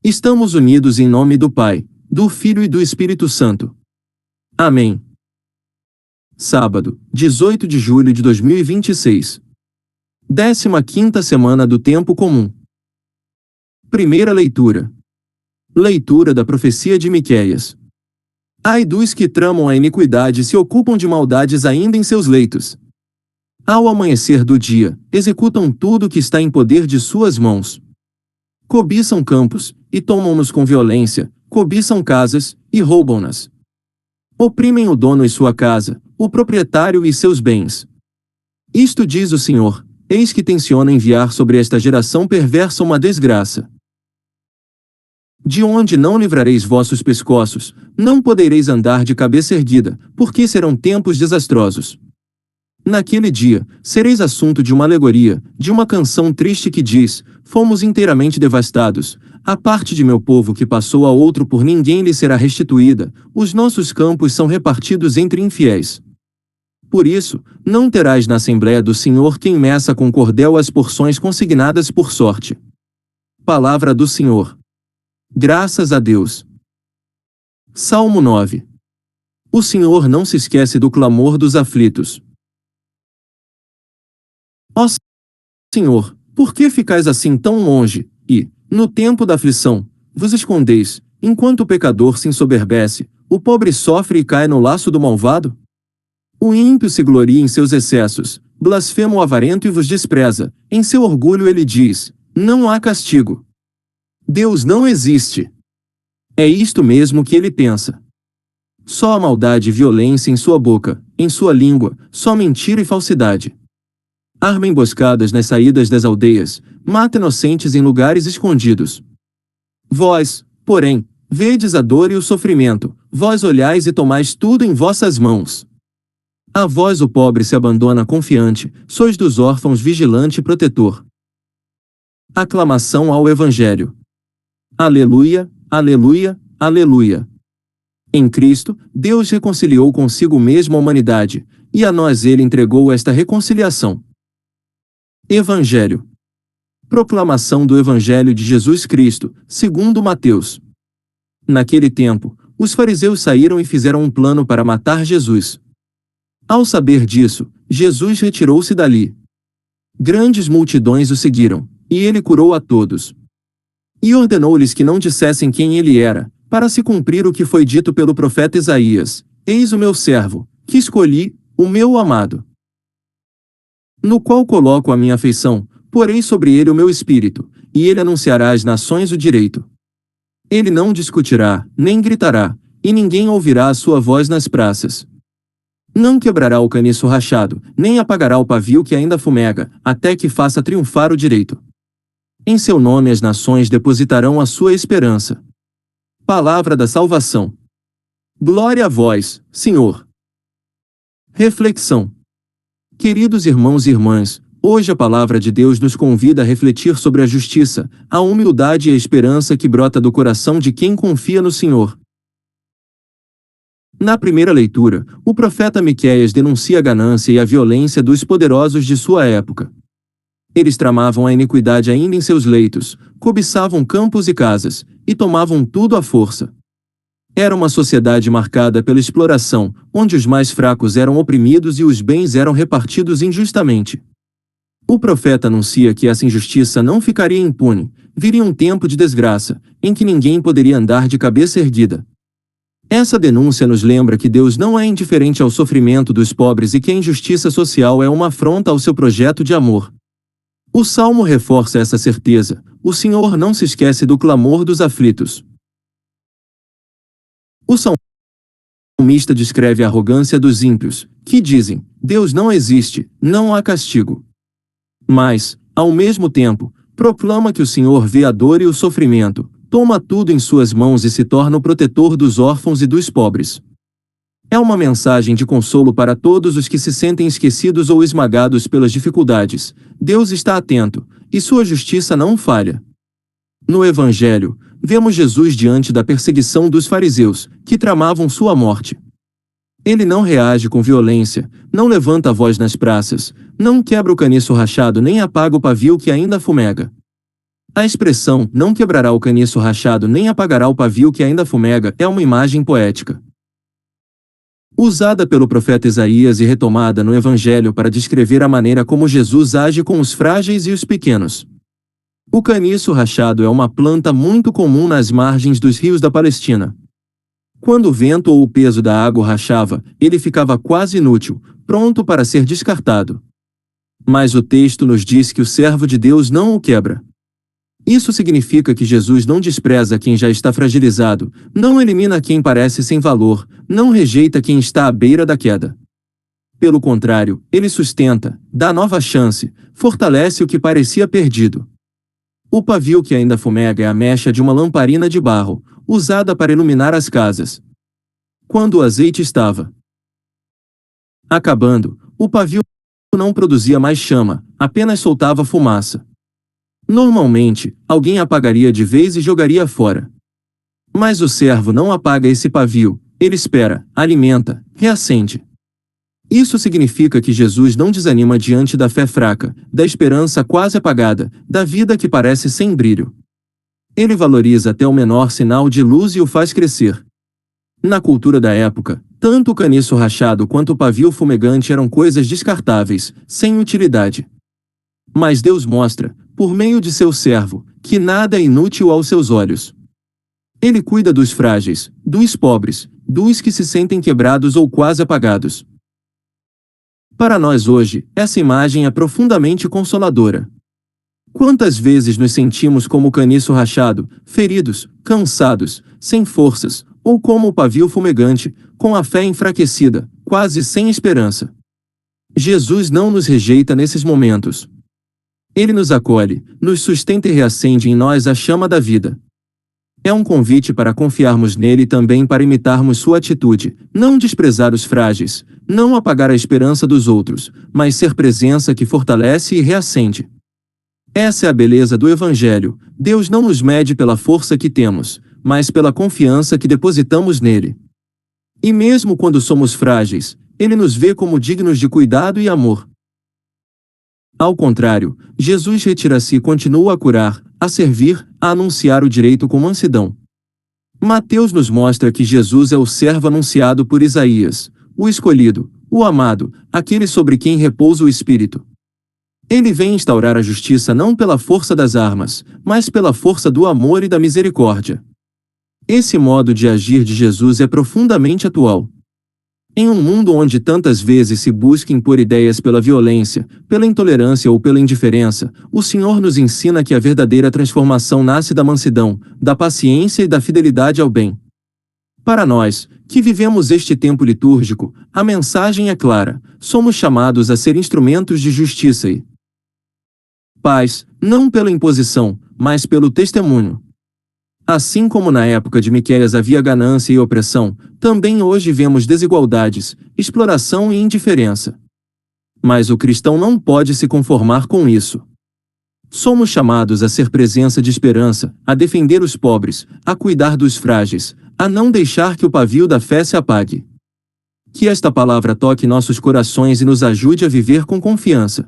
Estamos unidos em nome do Pai, do Filho e do Espírito Santo. Amém. Sábado, 18 de julho de 2026. 15ª semana do Tempo Comum. Primeira leitura. Leitura da profecia de Miqueias. Ai dos que tramam a iniquidade e se ocupam de maldades ainda em seus leitos. Ao amanhecer do dia, executam tudo o que está em poder de suas mãos. Cobiçam campos, e tomam-nos com violência, cobiçam casas, e roubam-nas. Oprimem o dono e sua casa, o proprietário e seus bens. Isto diz o Senhor: eis que tenciono enviar sobre esta geração perversa uma desgraça. De onde não livrareis vossos pescoços, não podereis andar de cabeça erguida, porque serão tempos desastrosos. Naquele dia, sereis assunto de uma alegoria, de uma canção triste que diz: fomos inteiramente devastados, a parte de meu povo que passou a outro por ninguém lhe será restituída, os nossos campos são repartidos entre infiéis. Por isso, não terás na Assembléia do Senhor quem meça com cordel as porções consignadas por sorte. Palavra do Senhor. Graças a Deus. Salmo 9. O Senhor não se esquece do clamor dos aflitos. Ó Senhor, por que ficais assim tão longe, e, no tempo da aflição, vos escondeis, enquanto o pecador se ensoberbece, o pobre sofre e cai no laço do malvado? O ímpio se gloria em seus excessos, blasfema o avarento e vos despreza, em seu orgulho ele diz: não há castigo. Deus não existe. É isto mesmo que ele pensa. Só a maldade e violência em sua boca, em sua língua, só mentira e falsidade. Arma emboscadas nas saídas das aldeias, mata inocentes em lugares escondidos. Vós, porém, vedes a dor e o sofrimento, vós olhais e tomais tudo em vossas mãos. A vós o pobre se abandona confiante, sois dos órfãos vigilante e protetor. Aclamação ao Evangelho. Aleluia, aleluia, aleluia. Em Cristo, Deus reconciliou consigo mesmo a humanidade, e a nós ele entregou esta reconciliação. Evangelho. Proclamação do Evangelho de Jesus Cristo, segundo Mateus. Naquele tempo, os fariseus saíram e fizeram um plano para matar Jesus. Ao saber disso, Jesus retirou-se dali. Grandes multidões o seguiram, e ele curou a todos. E ordenou-lhes que não dissessem quem ele era, para se cumprir o que foi dito pelo profeta Isaías: eis o meu servo, que escolhi, o meu amado, no qual coloco a minha afeição, porei sobre ele o meu espírito, e ele anunciará às nações o direito. Ele não discutirá, nem gritará, e ninguém ouvirá a sua voz nas praças. Não quebrará o caniço rachado, nem apagará o pavio que ainda fumega, até que faça triunfar o direito. Em seu nome as nações depositarão a sua esperança. Palavra da salvação. Glória a vós, Senhor. Reflexão. Queridos irmãos e irmãs, hoje a palavra de Deus nos convida a refletir sobre a justiça, a humildade e a esperança que brota do coração de quem confia no Senhor. Na primeira leitura, o profeta Miqueias denuncia a ganância e a violência dos poderosos de sua época. Eles tramavam a iniquidade ainda em seus leitos, cobiçavam campos e casas, e tomavam tudo à força. Era uma sociedade marcada pela exploração, onde os mais fracos eram oprimidos e os bens eram repartidos injustamente. O profeta anuncia que essa injustiça não ficaria impune, viria um tempo de desgraça, em que ninguém poderia andar de cabeça erguida. Essa denúncia nos lembra que Deus não é indiferente ao sofrimento dos pobres e que a injustiça social é uma afronta ao seu projeto de amor. O Salmo reforça essa certeza: o Senhor não se esquece do clamor dos aflitos. O salmista descreve a arrogância dos ímpios, que dizem: Deus não existe, não há castigo. Mas, ao mesmo tempo, proclama que o Senhor vê a dor e o sofrimento, toma tudo em suas mãos e se torna o protetor dos órfãos e dos pobres. É uma mensagem de consolo para todos os que se sentem esquecidos ou esmagados pelas dificuldades. Deus está atento, e sua justiça não falha. No Evangelho, vemos Jesus diante da perseguição dos fariseus, que tramavam sua morte. Ele não reage com violência, não levanta a voz nas praças, não quebra o caniço rachado nem apaga o pavio que ainda fumega. A expressão "não quebrará o caniço rachado nem apagará o pavio que ainda fumega" é uma imagem poética, usada pelo profeta Isaías e retomada no Evangelho para descrever a maneira como Jesus age com os frágeis e os pequenos. O caniço rachado é uma planta muito comum nas margens dos rios da Palestina. Quando o vento ou o peso da água o rachava, ele ficava quase inútil, pronto para ser descartado. Mas o texto nos diz que o servo de Deus não o quebra. Isso significa que Jesus não despreza quem já está fragilizado, não elimina quem parece sem valor, não rejeita quem está à beira da queda. Pelo contrário, ele sustenta, dá nova chance, fortalece o que parecia perdido. O pavio que ainda fumega é a mecha de uma lamparina de barro, usada para iluminar as casas. Quando o azeite estava acabando, o pavio não produzia mais chama, apenas soltava fumaça. Normalmente, alguém apagaria de vez e jogaria fora. Mas o servo não apaga esse pavio, ele espera, alimenta, reacende. Isso significa que Jesus não desanima diante da fé fraca, da esperança quase apagada, da vida que parece sem brilho. Ele valoriza até o menor sinal de luz e o faz crescer. Na cultura da época, tanto o caniço rachado quanto o pavio fumegante eram coisas descartáveis, sem utilidade. Mas Deus mostra, por meio de seu servo, que nada é inútil aos seus olhos. Ele cuida dos frágeis, dos pobres, dos que se sentem quebrados ou quase apagados. Para nós hoje, essa imagem é profundamente consoladora. Quantas vezes nos sentimos como o caniço rachado, feridos, cansados, sem forças, ou como o pavio fumegante, com a fé enfraquecida, quase sem esperança. Jesus não nos rejeita nesses momentos. Ele nos acolhe, nos sustenta e reacende em nós a chama da vida. É um convite para confiarmos nele e também para imitarmos sua atitude, não desprezar os frágeis, não apagar a esperança dos outros, mas ser presença que fortalece e reacende. Essa é a beleza do Evangelho. Deus não nos mede pela força que temos, mas pela confiança que depositamos nele. E mesmo quando somos frágeis, ele nos vê como dignos de cuidado e amor. Ao contrário, Jesus retira-se e continua a curar, a servir, a anunciar o direito com mansidão. Mateus nos mostra que Jesus é o servo anunciado por Isaías, o escolhido, o amado, aquele sobre quem repousa o Espírito. Ele vem instaurar a justiça não pela força das armas, mas pela força do amor e da misericórdia. Esse modo de agir de Jesus é profundamente atual. Em um mundo onde tantas vezes se busca impor ideias pela violência, pela intolerância ou pela indiferença, o Senhor nos ensina que a verdadeira transformação nasce da mansidão, da paciência e da fidelidade ao bem. Para nós, que vivemos este tempo litúrgico, a mensagem é clara: somos chamados a ser instrumentos de justiça e paz, não pela imposição, mas pelo testemunho. Assim como na época de Miqueias havia ganância e opressão, também hoje vemos desigualdades, exploração e indiferença. Mas o cristão não pode se conformar com isso. Somos chamados a ser presença de esperança, a defender os pobres, a cuidar dos frágeis, a não deixar que o pavio da fé se apague. Que esta palavra toque nossos corações e nos ajude a viver com confiança.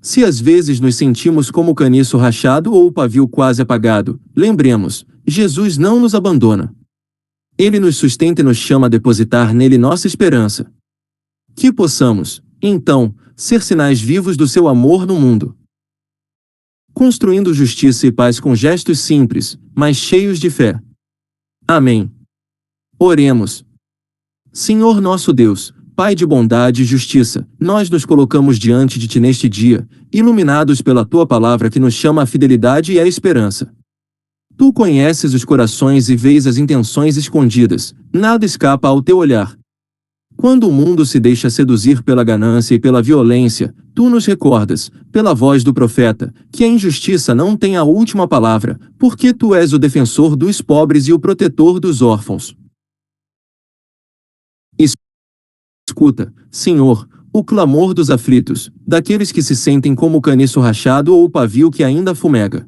Se às vezes nos sentimos como o caniço rachado ou o pavio quase apagado, lembremos, Jesus não nos abandona. Ele nos sustenta e nos chama a depositar nele nossa esperança. Que possamos, então, ser sinais vivos do seu amor no mundo. Construindo justiça e paz com gestos simples, mas cheios de fé. Amém. Oremos. Senhor nosso Deus, Pai de bondade e justiça, nós nos colocamos diante de Ti neste dia, iluminados pela Tua palavra que nos chama à fidelidade e à esperança. Tu conheces os corações e vês as intenções escondidas, nada escapa ao Teu olhar. Quando o mundo se deixa seduzir pela ganância e pela violência, Tu nos recordas, pela voz do profeta, que a injustiça não tem a última palavra, porque Tu és o defensor dos pobres e o protetor dos órfãos. Escuta, Senhor, o clamor dos aflitos, daqueles que se sentem como o caniço rachado ou o pavio que ainda fumega.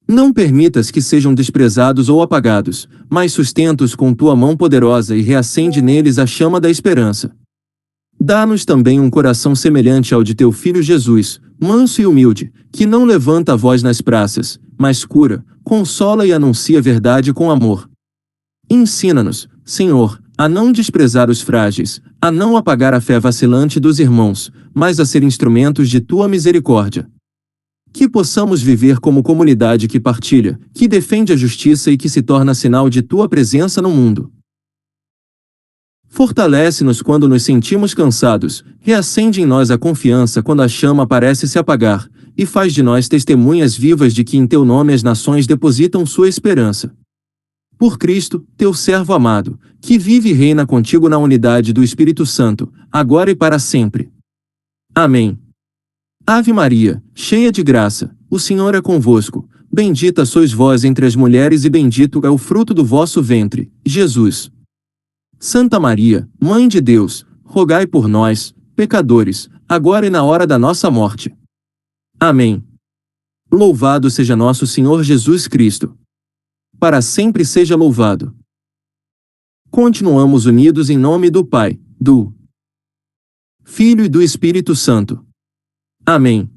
Não permitas que sejam desprezados ou apagados, mas sustenta-os com Tua mão poderosa e reacende neles a chama da esperança. Dá-nos também um coração semelhante ao de teu Filho Jesus, manso e humilde, que não levanta a voz nas praças, mas cura, consola e anuncia a verdade com amor. Ensina-nos, Senhor, a não desprezar os frágeis, a não apagar a fé vacilante dos irmãos, mas a ser instrumentos de tua misericórdia. Que possamos viver como comunidade que partilha, que defende a justiça e que se torna sinal de tua presença no mundo. Fortalece-nos quando nos sentimos cansados, reacende em nós a confiança quando a chama parece se apagar, e faz de nós testemunhas vivas de que em teu nome as nações depositam sua esperança. Por Cristo, teu servo amado, que vive e reina contigo na unidade do Espírito Santo, agora e para sempre. Amém. Ave Maria, cheia de graça, o Senhor é convosco, bendita sois vós entre as mulheres e bendito é o fruto do vosso ventre, Jesus. Santa Maria, Mãe de Deus, rogai por nós, pecadores, agora e na hora da nossa morte. Amém. Louvado seja nosso Senhor Jesus Cristo. Para sempre seja louvado. Continuamos unidos em nome do Pai, do Filho e do Espírito Santo. Amém.